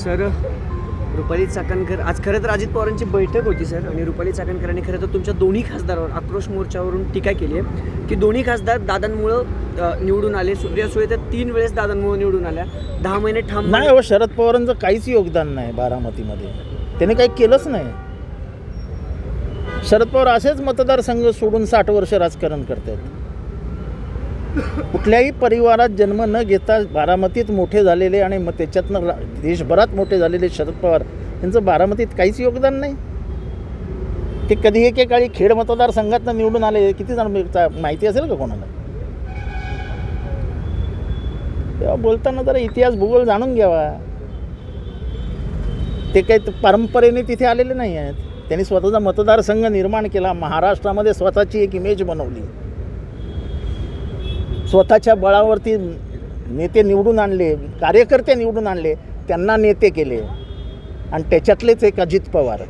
Sir, Rupali Chakankar आज खरं तर अजित पवारांची बैठक होती सर, आणि रुपाली चाकणकरांनी खरं तर तुमच्या दोन्ही खासदारावर आक्रोश मोर्चावरून टीका केली आहे की दोन्ही खासदार दादांमुळं निवडून आले. सुप्रिया सुळे तर 3 वेळेस दादांमुळे निवडून आल्या. 10 महिने ठाम नाही हो, शरद पवारांचं काहीच योगदान नाही बारामतीमध्ये. त्याने काही केलंच नाही. शरद पवार असेच मतदारसंघ सोडून 60 वर्ष राजकारण करतात. कुठल्याही परिवारात जन्म न घेता बारामतीत मोठे झालेले आणि मग त्याच्यातनं देशभरात मोठे झालेले शरद पवार यांचं बारामतीत काहीच योगदान नाही. ते कधी एकेकाळी खेड मतदारसंघातनं निवडून आले. किती जण माहिती असेल का कोणाला? तेव्हा बोलताना जरा इतिहास भूगोल जाणून घ्यावा. ते काही परंपरेने तिथे आलेले नाही आहेत. त्यांनी स्वतःचा मतदारसंघ निर्माण केला. महाराष्ट्रामध्ये स्वतःची एक इमेज बनवली. स्वतःच्या बळावरती नेते निवडून आणले, कार्यकर्ते निवडून आणले, त्यांना नेते केले. आणि त्याच्यातलेच एक अजित पवार.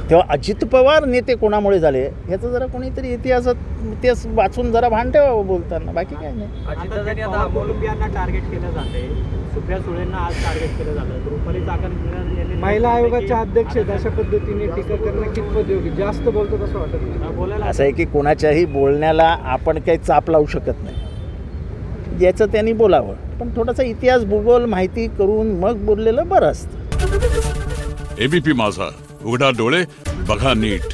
तेव्हा अजित पवार नेते कोणामुळे झाले याचं जरा कोणीतरी इतिहासात ते वाचून जरा भान ठेवावं बोलताना. बाकी काय नाही. अजितदादांनी आता अमोलुबियांना टार्गेट केलं जाते. सुप्रिया सुळेंना आज टार्गेट केलं जातं. रुपाली चाकणकर महिला आयोगाच्या अध्यक्ष आहेत, अशा पद्धतीने टीका करणं कितपत योग्य? जास्त बोलतो तसं वाटत नाही. बोलायला असं आहे की कोणाच्याही बोलण्याला आपण काही चाप लावू शकत नाही. ज्याचं त्यांनी बोलावं, पण थोडासा इतिहास भूगोल माहिती करून मग बोललेलं बरं असतं. एबीपी माझा, उघडा डोळे बघा नीट.